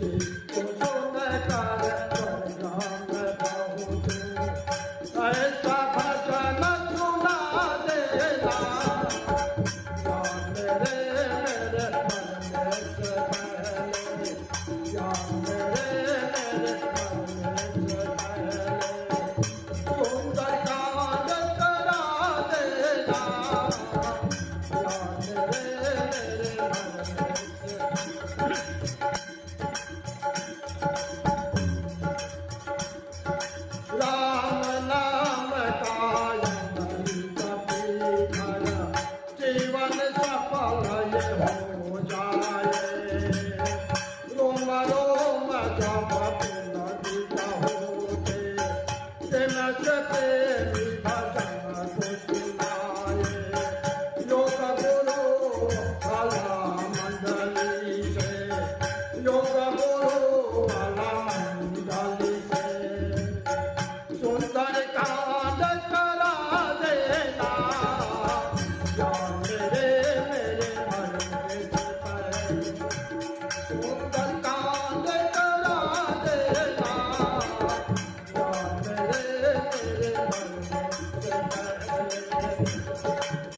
कुसुम कर स्वर्गम पहुँचूं। ऐसा भजन सुना देना या मेरे मेरे मन में से पहले, या मेरे मेरे मन में से पहले सुंदर कांड करा देना या मेरे मेरे मन में से। राम नाम का अमृत पीकर जीवन सफल ये हो जाए। रोम रोम जब पुलकित होते, दिन से तेरी भजन को सुनाए। योग गुरु भला